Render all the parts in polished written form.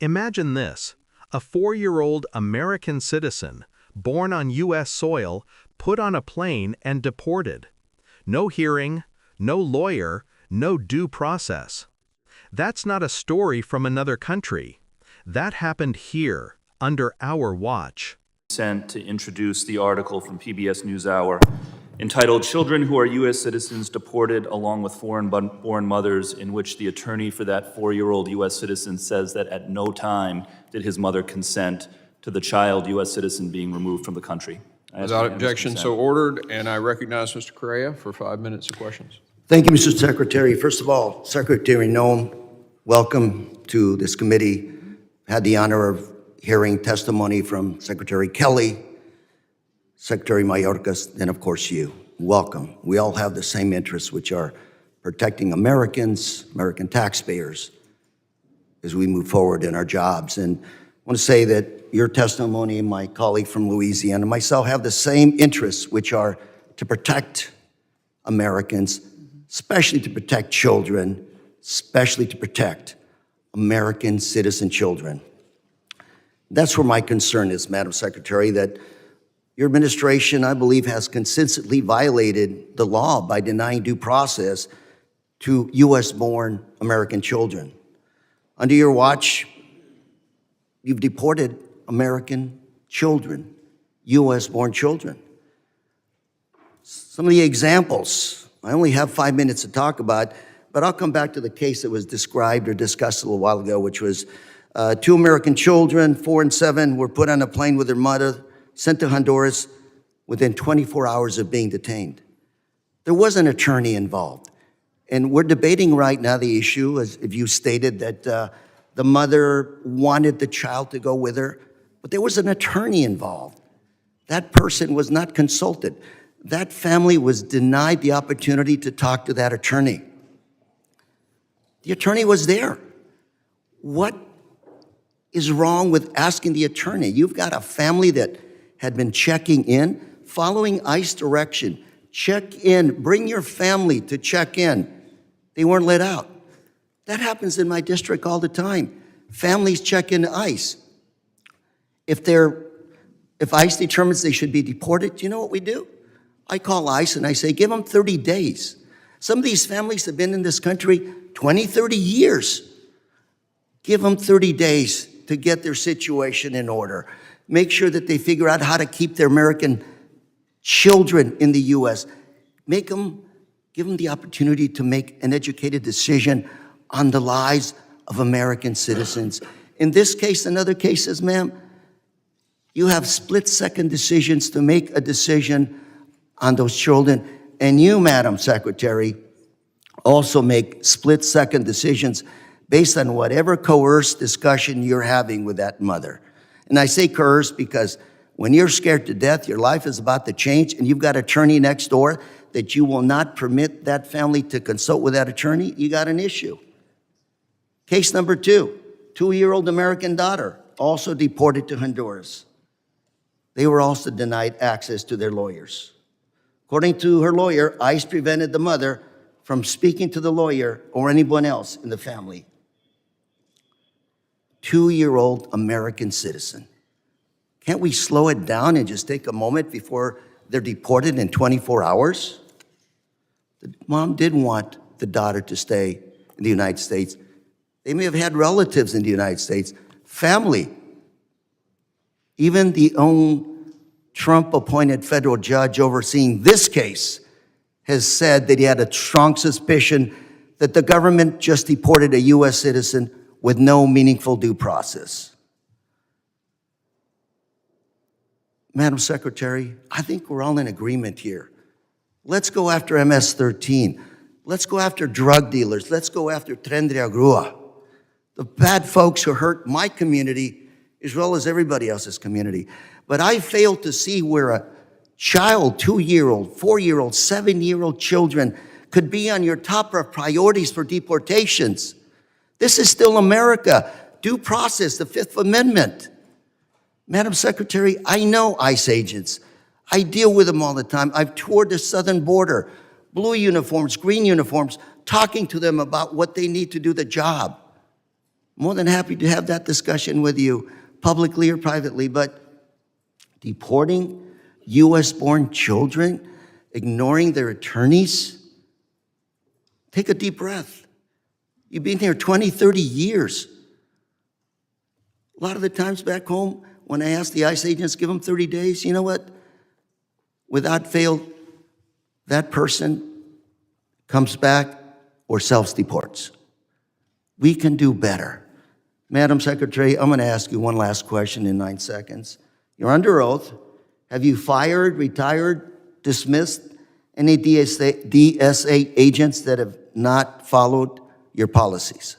Imagine this, a 4-year-old American citizen, born on U.S. soil, put on a plane and deported. No hearing, no lawyer, no due process. That's not a story from another country. That happened here, under our watch. Sent to introduce the article from PBS NewsHour entitled "Children Who Are U.S. Citizens Deported Along with Foreign-Born Mothers," in which the attorney for that 4-year-old U.S. citizen says that at no time did his mother consent to the child U.S. citizen being removed from the country. Without objection, so ordered, and I recognize Mr. Correa for 5 minutes of questions. Thank you, Mr. Secretary. First of all, Secretary Noem, welcome to this committee. Had the honor of hearing testimony from Secretary Kelly, Secretary Mayorkas, and of course you. Welcome. We all have the same interests, which are protecting Americans, American taxpayers, as we move forward in our jobs. And I want to say that your testimony, my colleague from Louisiana, and myself have the same interests, which are to protect Americans, especially to protect children, especially to protect American citizen children. That's where my concern is, Madam Secretary, that your administration, I believe, has consistently violated the law by denying due process to U.S.-born American children. Under your watch, you've deported American children, U.S.-born children. Some of the examples, I only have 5 minutes to talk about, but I'll come back to the case that was described or discussed a little while ago, which was 2 American children, 4 and 7, were put on a plane with their mother, sent to Honduras within 24 hours of being detained. There was an attorney involved. And we're debating right now the issue, as if you stated that the mother wanted the child to go with her, but there was an attorney involved. That person was not consulted. That family was denied the opportunity to talk to that attorney. The attorney was there. What is wrong with asking the attorney? You've got a family that had been checking in, following ICE direction. Check in, bring your family to check in. They weren't let out. That happens in my district all the time. Families check in ICE. If ICE determines they should be deported, do you know what we do? I call ICE and I say, give them 30 days. Some of these families have been in this country 20, 30 years. Give them 30 days to get their situation in order. Make sure that they figure out how to keep their American children in the U.S. Give them the opportunity to make an educated decision on the lives of American citizens. In this case and other cases, ma'am, you have split-second decisions to make a decision on those children. And you, Madam Secretary, also make split-second decisions based on whatever coerced discussion you're having with that mother. And I say coerced because when you're scared to death, your life is about to change, and you've got an attorney next door that you will not permit that family to consult with that attorney, you got an issue. Case number 2, 2-year-old American daughter, also deported to Honduras. They were also denied access to their lawyers. According to her lawyer, ICE prevented the mother from speaking to the lawyer or anyone else in the family. 2-year-old American citizen. Can't we slow it down and just take a moment before they're deported in 24 hours? The mom didn't want the daughter to stay in the United States. They may have had relatives in the United States, family. Even the own Trump-appointed federal judge overseeing this case has said that he had a strong suspicion that the government just deported a U.S. citizen with no meaningful due process. Madam Secretary, I think we're all in agreement here. Let's go after MS-13. Let's go after drug dealers. Let's go after Tren de Agrua. The bad folks who hurt my community as well as everybody else's community. But I fail to see where a child, 2-year-old, 4-year-old, 7-year-old children could be on your top of priorities for deportations. This is still America. Due process, the Fifth Amendment. Madam Secretary, I know ICE agents. I deal with them all the time. I've toured the southern border, blue uniforms, green uniforms, talking to them about what they need to do the job. More than happy to have that discussion with you, publicly or privately, but deporting U.S.-born children, ignoring their attorneys, take a deep breath. You've been here 20, 30 years. A lot of the times back home, when I ask the ICE agents, give them 30 days, you know what? Without fail, that person comes back or self-deports. We can do better. Madam Secretary, I'm going to ask you one last question in 9 seconds. You're under oath. Have you fired, retired, dismissed any DSA agents that have not followed your policies?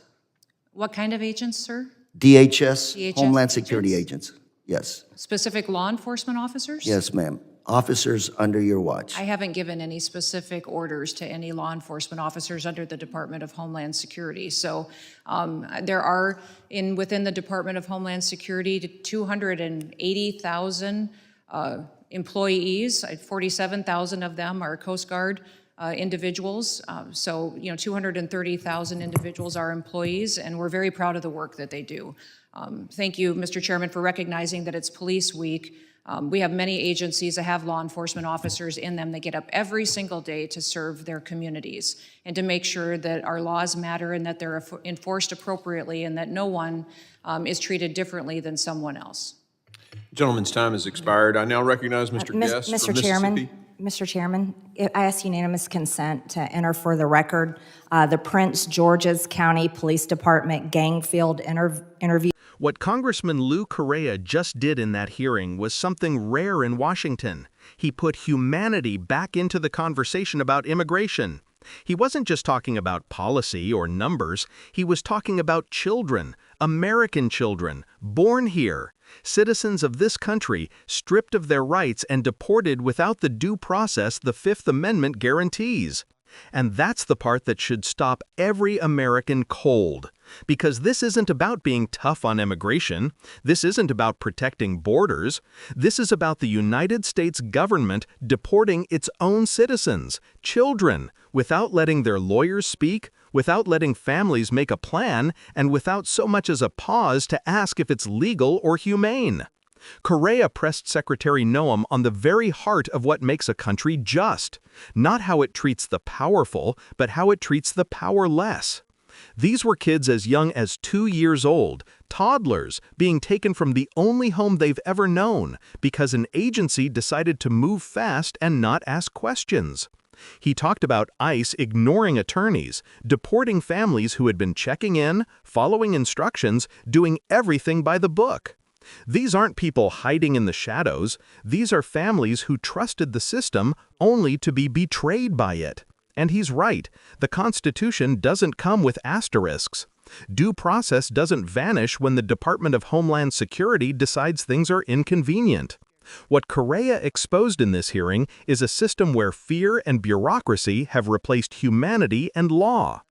What kind of agents, sir? DHS, DHS Homeland Security agents. Yes. Specific law enforcement officers? Yes, ma'am. Officers under your watch. I haven't given any specific orders to any law enforcement officers under the Department of Homeland Security. So there are, within the Department of Homeland Security, 280,000 employees. 47,000 of them are Coast Guard individuals. So, 230,000 individuals are employees, and we're very proud of the work that they do. Thank you, Mr. Chairman, for recognizing that it's Police Week. We have many agencies that have law enforcement officers in them that get up every single day to serve their communities and to make sure that our laws matter and that they're enforced appropriately and that no one is treated differently than someone else. Gentleman's time has expired. I now recognize Mr. Guest from Mississippi. Mr. Chairman, I ask unanimous consent to enter for the record the Prince George's County Police Department gang-field interview. What Congressman Lou Correa just did in that hearing was something rare in Washington. He put humanity back into the conversation about immigration. He wasn't just talking about policy or numbers. He was talking about children, American children, born here, citizens of this country, stripped of their rights and deported without the due process the Fifth Amendment guarantees. And that's the part that should stop every American cold. Because this isn't about being tough on immigration. This isn't about protecting borders. This is about the United States government deporting its own citizens, children, without letting their lawyers speak, without letting families make a plan, and without so much as a pause to ask if it's legal or humane. Correa pressed Secretary Noem on the very heart of what makes a country just, not how it treats the powerful, but how it treats the powerless. These were kids as young as 2 years old, toddlers, being taken from the only home they've ever known because an agency decided to move fast and not ask questions. He talked about ICE ignoring attorneys, deporting families who had been checking in, following instructions, doing everything by the book. These aren't people hiding in the shadows. These are families who trusted the system only to be betrayed by it. And he's right. The Constitution doesn't come with asterisks. Due process doesn't vanish when the Department of Homeland Security decides things are inconvenient. What Correa exposed in this hearing is a system where fear and bureaucracy have replaced humanity and law.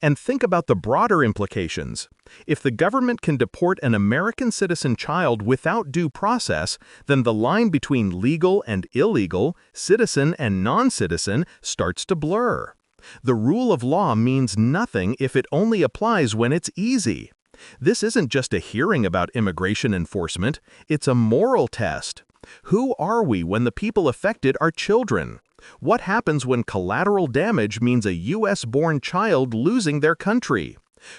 And think about the broader implications. If the government can deport an American citizen child without due process, then the line between legal and illegal, citizen and non-citizen starts to blur. The rule of law means nothing if it only applies when it's easy. This isn't just a hearing about immigration enforcement, it's a moral test. Who are we when the people affected are children? What happens when collateral damage means a U.S.-born child losing their country?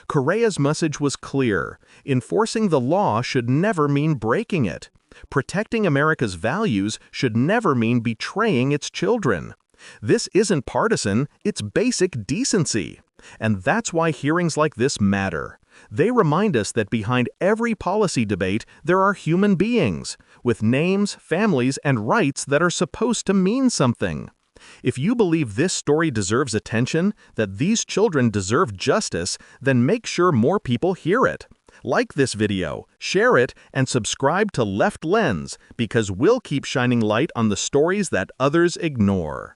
Correa's message was clear. Enforcing the law should never mean breaking it. Protecting America's values should never mean betraying its children. This isn't partisan, it's basic decency. And that's why hearings like this matter. They remind us that behind every policy debate, there are human beings, with names, families, and rights that are supposed to mean something. If you believe this story deserves attention, that these children deserve justice, then make sure more people hear it. Like this video, share it, and subscribe to Left Lens, because we'll keep shining light on the stories that others ignore.